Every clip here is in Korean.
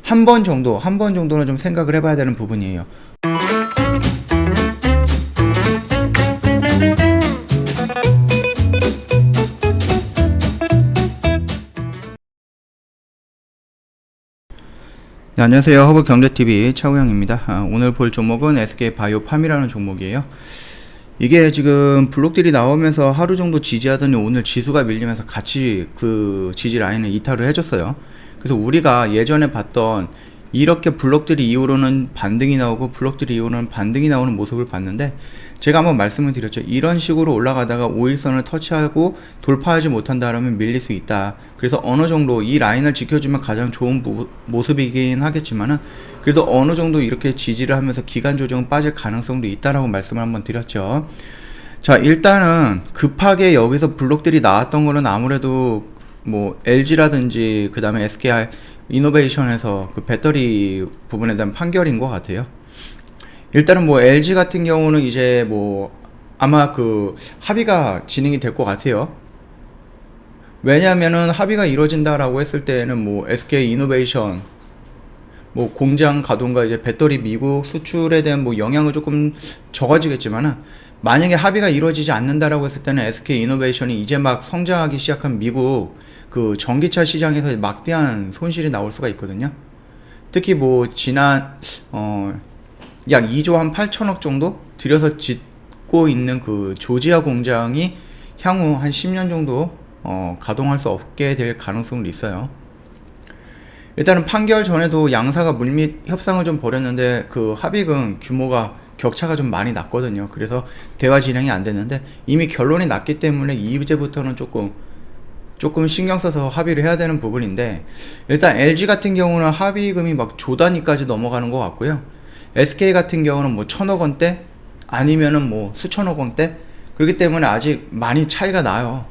한 번 정도는 좀 생각을 해봐야 되는 부분이에요. 네, 안녕하세요. 허브경제TV 차우영입니다. 오늘 볼 종목은 SK바이오팜이라는 종목이에요. 이게 지금 블록들이 나오면서 하루 정도 지지하더니 오늘 지수가 밀리면서 같이 그 지지 라인을 이탈을 해줬어요. 그래서 우리가 예전에 봤던 이렇게 블록들이 이후로는 반등이 나오고 블록들이 이후로는 반등이 나오는 모습을 봤는데, 제가 한번 말씀을 드렸죠. 이런 식으로 올라가다가 5일선을 터치하고 돌파하지 못한다면 밀릴 수 있다. 그래서 어느 정도 이 라인을 지켜주면 가장 좋은 모습이긴 하겠지만은, 그래도 어느 정도 이렇게 지지를 하면서 기간 조정은 빠질 가능성도 있다라고 말씀을 한번 드렸죠. 자, 일단은 급하게 여기서 블록들이 나왔던 거는 아무래도 뭐 LG라든지 그 다음에 SK 이노베이션에서 그 배터리 부분에 대한 판결인 것 같아요. 일단은 뭐 LG 같은 경우는 이제 뭐 아마 그 합의가 진행이 될 것 같아요. 왜냐면은 합의가 이루어진다라고 했을 때에는 뭐 SK 이노베이션 뭐 공장 가동과 이제 배터리 미국 수출에 대한 뭐 영향은 조금 적어지겠지만은, 만약에 합의가 이루어지지 않는다라고 했을 때는 SK 이노베이션이 이제 막 성장하기 시작한 미국 그 전기차 시장에서 막대한 손실이 나올 수가 있거든요. 특히 뭐 지난 약 2조 한 8천억 정도 들여서 짓고 있는 그 조지아 공장이 향후 한 10년 정도 가동할 수 없게 될 가능성이 있어요. 일단은 판결 전에도 양사가 물밑 협상을 좀 벌였는데 그 합의금 규모가 격차가 좀 많이 났거든요. 그래서 대화 진행이 안 됐는데, 이미 결론이 났기 때문에 이제부터는 조금 신경 써서 합의를 해야 되는 부분인데, 일단 LG 같은 경우는 합의금이 막 조 단위까지 넘어가는 것 같고요. SK 같은 경우는 뭐 1,000억 원대 아니면은 뭐 수천억 원대, 그렇기 때문에 아직 많이 차이가 나요.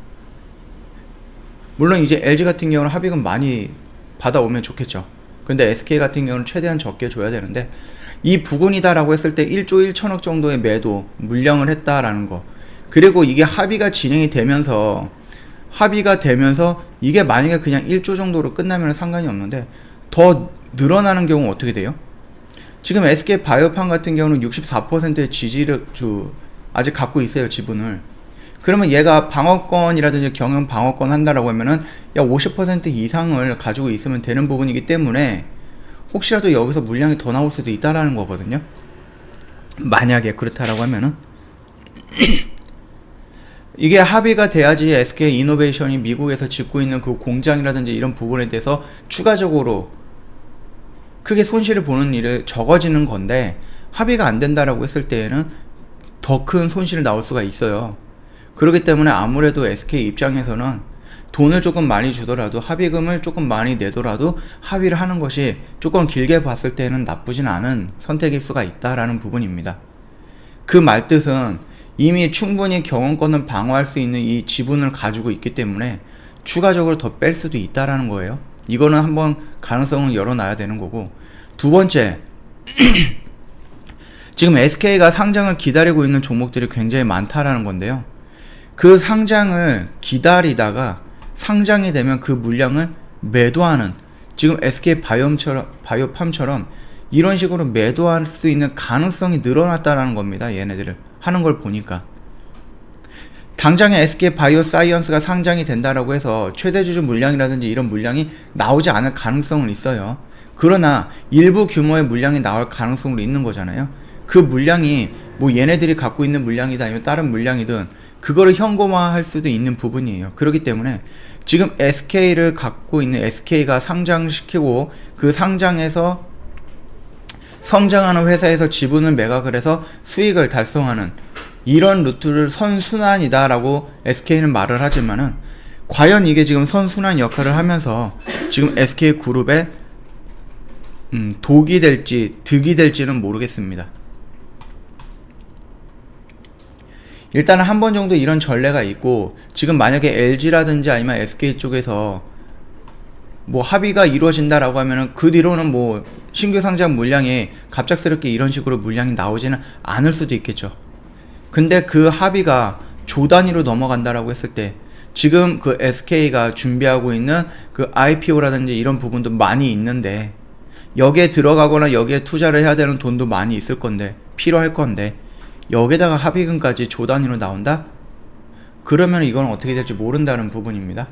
물론 이제 LG 같은 경우는 합의금 많이 받아오면 좋겠죠. 근데 SK 같은 경우는 최대한 적게 줘야 되는데, 이 부분이다라고 했을 때 1조 1천억 정도의 매도 물량을 했다라는 거, 그리고 이게 합의가 진행이 되면서 이게 만약에 그냥 1조 정도로 끝나면 상관이 없는데, 더 늘어나는 경우 어떻게 돼요? 지금 SK 바이오팜 같은 경우는 64%의 지지를 아직 갖고 있어요, 지분을. 그러면 얘가 방어권이라든지 경영 방어권 한다라고 하면은 약 50% 이상을 가지고 있으면 되는 부분이기 때문에, 혹시라도 여기서 물량이 더 나올 수도 있다라는 거거든요. 만약에 그렇다라고 하면은 이게 합의가 돼야지 SK 이노베이션이 미국에서 짓고 있는 그 공장이라든지 이런 부분에 대해서 추가적으로 크게 손실을 보는 일이 적어지는 건데, 합의가 안 된다라고 했을 때에는 더 큰 손실이 나올 수가 있어요. 그렇기 때문에 아무래도 SK 입장에서는 돈을 조금 많이 주더라도, 합의금을 조금 많이 내더라도 합의를 하는 것이 조금 길게 봤을 때는 나쁘진 않은 선택일 수가 있다라는 부분입니다. 그 말뜻은 이미 충분히 경영권을 방어할 수 있는 이 지분을 가지고 있기 때문에 추가적으로 더 뺄 수도 있다라는 거예요. 이거는 한번 가능성을 열어놔야 되는 거고, 두 번째, 지금 SK가 상장을 기다리고 있는 종목들이 굉장히 많다라는 건데요. 그 상장을 기다리다가 상장이 되면 그 물량을 매도하는, 지금 SK 바이오팜처럼 이런 식으로 매도할 수 있는 가능성이 늘어났다라는 겁니다. 얘네들을 하는 걸 보니까. 당장에 SK 바이오사이언스가 상장이 된다라고 해서 최대 주주 물량이라든지 이런 물량이 나오지 않을 가능성은 있어요. 그러나 일부 규모의 물량이 나올 가능성은 있는 거잖아요. 그 물량이 뭐 얘네들이 갖고 있는 물량이다 아니면 다른 물량이든 그거를 현금화할 수도 있는 부분이에요. 그렇기 때문에 지금 SK를 갖고 있는, SK가 상장시키고 그 상장에서 성장하는 회사에서 지분을 매각을 해서 수익을 달성하는 이런 루트를 선순환이다라고 SK는 말을 하지만은, 과연 이게 지금 선순환 역할을 하면서 지금 SK 그룹에 독이 될지 득이 될지는 모르겠습니다. 일단은 한 번 정도 이런 전례가 있고, 지금 만약에 LG라든지 아니면 SK 쪽에서 뭐 합의가 이루어진다라고 하면은 그 뒤로는 뭐 신규 상장 물량이 갑작스럽게 이런 식으로 물량이 나오지는 않을 수도 있겠죠. 근데 그 합의가 조 단위로 넘어간다라고 했을 때, 지금 그 SK가 준비하고 있는 그 IPO라든지 이런 부분도 많이 있는데, 여기에 들어가거나 여기에 투자를 해야 되는 돈도 많이 있을 건데, 필요할 건데, 여기다가 합의금까지 조 단위로 나온다? 그러면 이건 어떻게 될지 모른다는 부분입니다.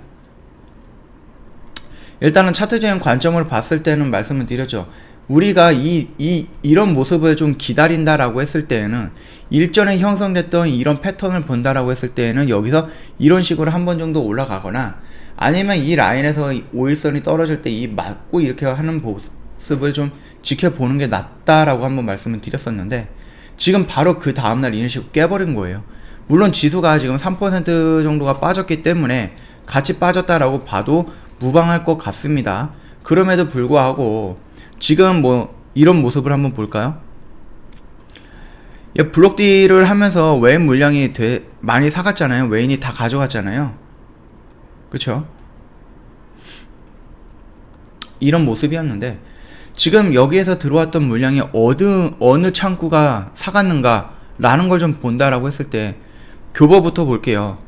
일단은 차트적인 관점으로 봤을 때는 말씀을 드렸죠. 우리가 이런 모습을 좀 기다린다라고 했을 때에는, 일전에 형성됐던 이런 패턴을 본다라고 했을 때에는 여기서 이런 식으로 한 번 정도 올라가거나, 아니면 이 라인에서 5일선이 떨어질 때 이 맞고 이렇게 하는 모습을 좀 지켜보는 게 낫다라고 한번 말씀을 드렸었는데, 지금 바로 그 다음날 이런 식으로 깨버린 거예요. 물론 지수가 지금 3% 정도가 빠졌기 때문에 같이 빠졌다라고 봐도 무방할 것 같습니다. 그럼에도 불구하고 지금 뭐 이런 모습을 한번 볼까요? 블록딜을 하면서 외인 물량이 많이 사갔잖아요. 외인이 다 가져갔잖아요. 그쵸? 이런 모습이었는데, 지금 여기에서 들어왔던 물량이 어느 창구가 사갔는가 라는 걸 좀 본다라고 했을 때, 교보부터 볼게요.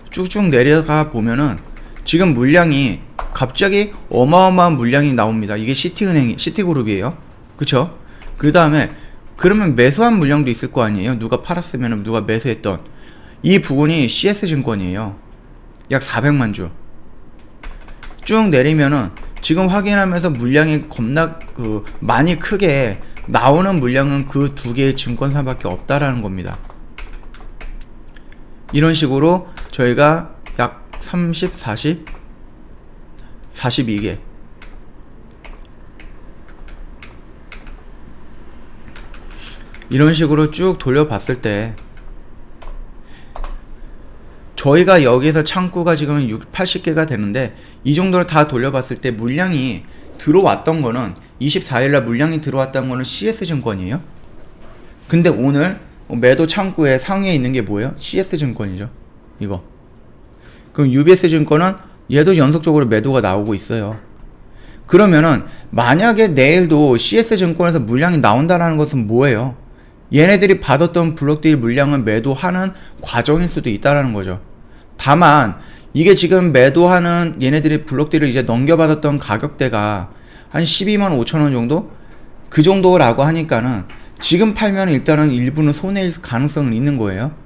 쭉쭉 내려가 보면은 지금 물량이 갑자기 어마어마한 물량이 나옵니다. 이게 시티그룹이에요. 그쵸? 그 다음에 그러면 매수한 물량도 있을 거 아니에요. 누가 팔았으면 누가 매수했던 이 부분이 CS증권이에요. 약 400만 주. 쭉 내리면은 지금 확인하면서 물량이 겁나 많이 크게 나오는 물량은 그 두 개의 증권사밖에 없다라는 겁니다. 이런 식으로 저희가 약 30, 40, 42개 이런 식으로 쭉 돌려봤을 때, 저희가 여기서 창구가 지금 80개가 되는데, 이 정도를 다 돌려봤을 때 물량이 들어왔던 거는 24일날 물량이 들어왔던 거는 CS증권이에요. 근데 오늘 매도 창구에 상위에 있는 게 뭐예요? CS증권이죠. 이거. 그럼 UBS증권은 얘도 연속적으로 매도가 나오고 있어요. 그러면은 만약에 내일도 CS증권에서 물량이 나온다라는 것은 뭐예요? 얘네들이 받았던 블록딜 물량을 매도하는 과정일 수도 있다라는 거죠. 다만 이게 지금 매도하는 얘네들이 블록딜을 이제 넘겨받았던 가격대가 한 12만 5천원 정도? 그 정도라고 하니까는 지금 팔면 일단은 일부는 손해일 가능성은 있는 거예요.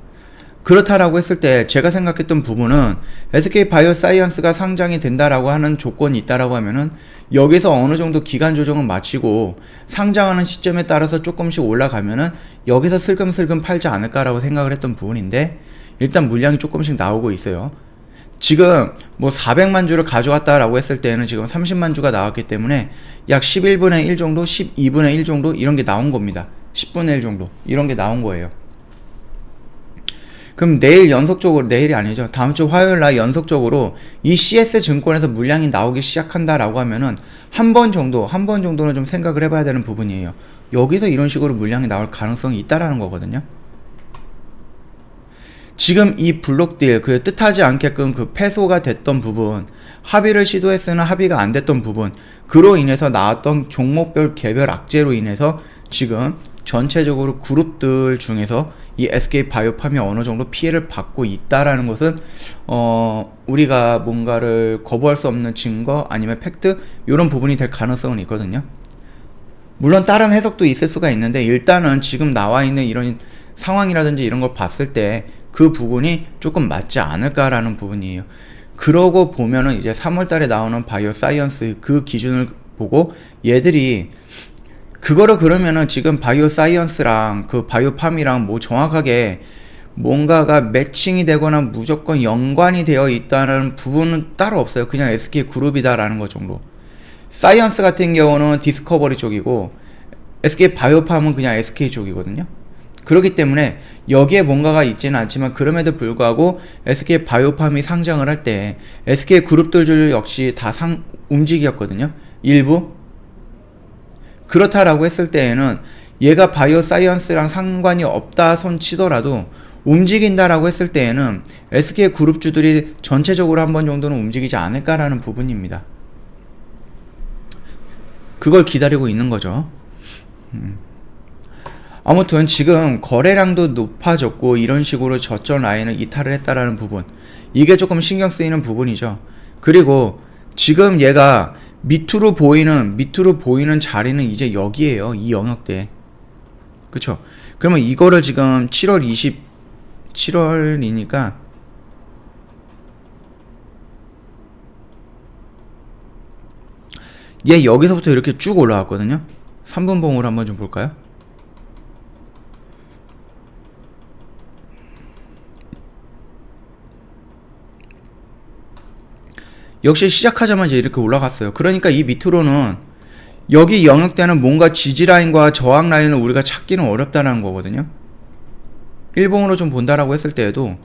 그렇다라고 했을 때 제가 생각했던 부분은 SK바이오사이언스가 상장이 된다라고 하는 조건이 있다라고 하면은 여기서 어느 정도 기간 조정은 마치고 상장하는 시점에 따라서 조금씩 올라가면은 여기서 슬금슬금 팔지 않을까라고 생각을 했던 부분인데, 일단 물량이 조금씩 나오고 있어요. 지금 뭐 400만 주를 가져왔다라고 했을 때는 지금 30만 주가 나왔기 때문에 약 11분의 1 정도, 12분의 1 정도 이런 게 나온 겁니다. 10분의 1 정도 이런 게 나온 거예요. 그럼 내일 연속적으로, 내일이 아니죠, 다음 주 화요일날 연속적으로 이 CS증권에서 물량이 나오기 시작한다라고 하면은 한 번 정도는 좀 생각을 해봐야 되는 부분이에요. 여기서 이런 식으로 물량이 나올 가능성이 있다라는 거거든요. 지금 이 블록딜, 그 뜻하지 않게끔 그 패소가 됐던 부분, 합의를 시도했으나 합의가 안 됐던 부분, 그로 인해서 나왔던 종목별 개별 악재로 인해서 지금 전체적으로 그룹들 중에서 이 SK바이오팜이 어느 정도 피해를 받고 있다라는 것은 우리가 뭔가를 거부할 수 없는 증거 아니면 팩트, 이런 부분이 될 가능성은 있거든요. 물론 다른 해석도 있을 수가 있는데, 일단은 지금 나와 있는 이런 상황이라든지 이런 걸 봤을 때 그 부분이 조금 맞지 않을까라는 부분이에요. 그러고 보면은 이제 3월달에 나오는 바이오 사이언스 그 기준을 보고 얘들이 그거를, 그러면은 지금 바이오 사이언스랑 그 바이오팜이랑 뭐 정확하게 뭔가가 매칭이 되거나 무조건 연관이 되어 있다는 부분은 따로 없어요. 그냥 SK 그룹이다라는 것 정도. 사이언스 같은 경우는 디스커버리 쪽이고 SK 바이오팜은 그냥 SK 쪽이거든요. 그렇기 때문에 여기에 뭔가가 있지는 않지만, 그럼에도 불구하고 SK 바이오팜이 상장을 할 때 SK 그룹들 역시 다 움직였거든요. 일부. 그렇다라고 했을 때에는 얘가 바이오 사이언스랑 상관이 없다 손 치더라도 움직인다라고 했을 때에는 SK 그룹주들이 전체적으로 한 번 정도는 움직이지 않을까라는 부분입니다. 그걸 기다리고 있는 거죠. 아무튼 지금 거래량도 높아졌고 이런 식으로 저점 라인을 이탈을 했다라는 부분, 이게 조금 신경 쓰이는 부분이죠. 그리고 지금 얘가 밑으로 보이는 자리는 이제 여기에요. 이 영역대. 그쵸? 그러면 이거를 지금 7월이니까 얘 여기서부터 이렇게 쭉 올라왔거든요. 3분봉으로 한번 좀 볼까요? 역시 시작하자마자 이렇게 올라갔어요. 그러니까 이 밑으로는 여기 영역대는 뭔가 지지라인과 저항라인을 우리가 찾기는 어렵다는 거거든요. 일봉으로 좀 본다라고 했을 때에도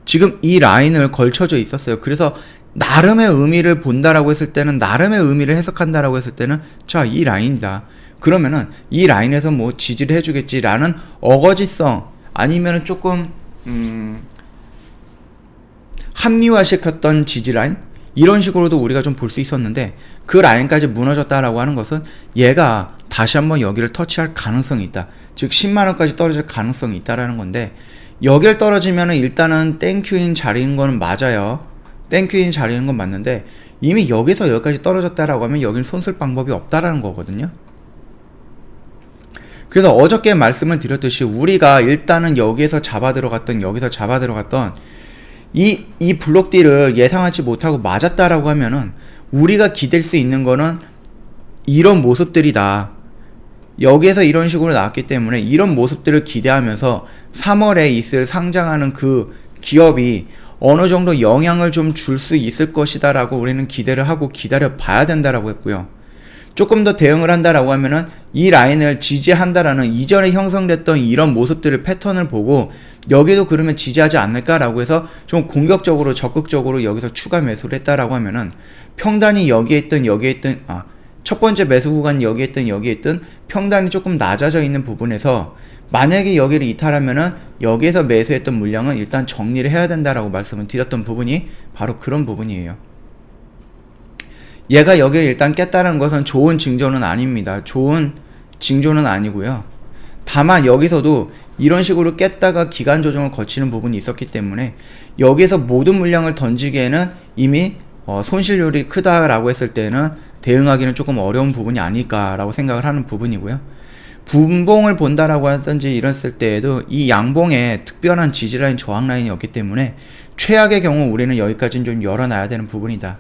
지금 이 라인을 걸쳐져 있었어요. 그래서 나름의 의미를 본다라고 했을 때는, 나름의 의미를 해석한다라고 했을 때는, 자, 이 라인이다. 그러면은 이 라인에서 뭐 지지를 해주겠지라는 어거지성, 아니면은 조금 합리화시켰던 지지라인, 이런 식으로도 우리가 좀 볼 수 있었는데, 그 라인까지 무너졌다라고 하는 것은 얘가 다시 한번 여기를 터치할 가능성이 있다. 즉 10만원까지 떨어질 가능성이 있다라는 건데, 여길 떨어지면은 일단은 땡큐인 자리인 거는 맞아요. 땡큐인 자리인 건 맞는데, 이미 여기서 여기까지 떨어졌다라고 하면 여기는 손 쓸 방법이 없다라는 거거든요. 그래서 어저께 말씀을 드렸듯이 우리가 일단은 여기에서 잡아 들어갔던 이 블록딜을 예상하지 못하고 맞았다라고 하면은 우리가 기댈 수 있는 거는 이런 모습들이다. 여기에서 이런 식으로 나왔기 때문에 이런 모습들을 기대하면서 3월에 있을 상장하는 그 기업이 어느 정도 영향을 좀 줄 수 있을 것이다 라고 우리는 기대를 하고 기다려 봐야 된다라고 했고요. 조금 더 대응을 한다라고 하면은 이 라인을 지지한다라는 이전에 형성됐던 이런 모습들을 패턴을 보고 여기도 그러면 지지하지 않을까라고 해서 좀 공격적으로 적극적으로 여기서 추가 매수를 했다라고 하면은 평단이 여기에 있든 첫 번째 매수 구간 여기에 있든 평단이 조금 낮아져 있는 부분에서 만약에 여기를 이탈하면은 여기에서 매수했던 물량은 일단 정리를 해야 된다라고 말씀을 드렸던 부분이 바로 그런 부분이에요. 얘가 여기를 일단 깼다는 것은 좋은 징조는 아닙니다. 좋은 징조는 아니고요. 다만 여기서도 이런 식으로 깼다가 기간 조정을 거치는 부분이 있었기 때문에 여기에서 모든 물량을 던지기에는 이미 손실률이 크다라고 했을 때는 대응하기는 조금 어려운 부분이 아닐까라고 생각을 하는 부분이고요. 분봉을 본다라고 하든지 이랬을 때에도 이 양봉에 특별한 지지라인 저항라인이 없기 때문에 최악의 경우 우리는 여기까지는 좀 열어놔야 되는 부분이다.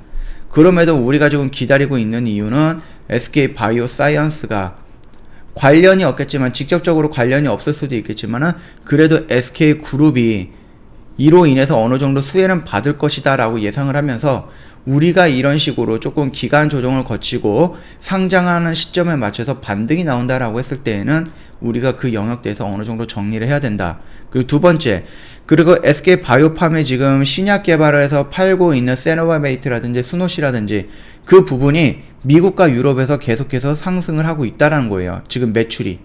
그럼에도 우리가 지금 기다리고 있는 이유는 SK 바이오사이언스가 관련이 없겠지만, 직접적으로 관련이 없을 수도 있겠지만은 그래도 SK 그룹이 이로 인해서 어느 정도 수혜는 받을 것이다 라고 예상을 하면서 우리가 이런 식으로 조금 기간 조정을 거치고 상장하는 시점에 맞춰서 반등이 나온다라고 했을 때에는 우리가 그 영역대에서 어느 정도 정리를 해야 된다. 그리고 두 번째, 그리고 SK 바이오팜이 지금 신약 개발을 해서 팔고 있는 세노바메이트라든지 스노시라든지 그 부분이 미국과 유럽에서 계속해서 상승을 하고 있다라는 거예요. 지금 매출이.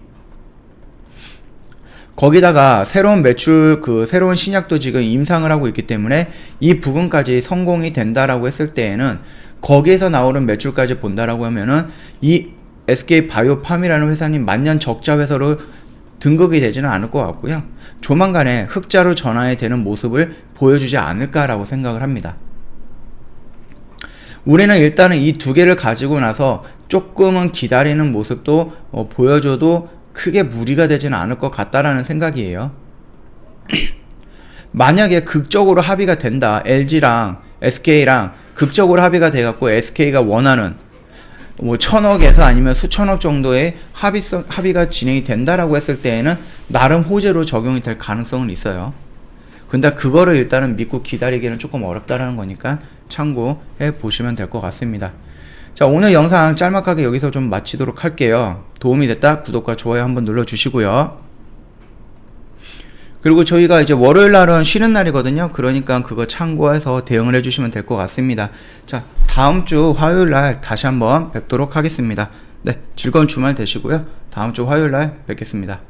거기다가 새로운 매출, 새로운 신약도 지금 임상을 하고 있기 때문에 이 부분까지 성공이 된다라고 했을 때에는 거기에서 나오는 매출까지 본다라고 하면은 이 SK 바이오팜이라는 회사는 만년 적자 회사로 등극이 되지는 않을 것 같고요. 조만간에 흑자로 전환이 되는 모습을 보여주지 않을까라고 생각을 합니다. 우리는 일단은 이 두 개를 가지고 나서 조금은 기다리는 모습도 보여줘도 크게 무리가 되지는 않을 것 같다라는 생각이에요. 만약에 극적으로 합의가 된다, LG랑 SK랑 극적으로 합의가 돼갖고 SK가 원하는 뭐 1000억에서 아니면 수천억 정도의 합의가 진행이 된다라고 했을 때에는 나름 호재로 적용이 될 가능성은 있어요. 근데 그거를 일단은 믿고 기다리기는 조금 어렵다라는 거니까 참고해 보시면 될 것 같습니다. 자, 오늘 영상 짤막하게 여기서 좀 마치도록 할게요. 도움이 됐다 구독과 좋아요 한번 눌러주시고요. 그리고 저희가 이제 월요일 날은 쉬는 날이거든요. 그러니까 그거 참고해서 대응을 해주시면 될 것 같습니다. 자, 다음 주 화요일 날 다시 한번 뵙도록 하겠습니다. 네, 즐거운 주말 되시고요. 다음 주 화요일 날 뵙겠습니다.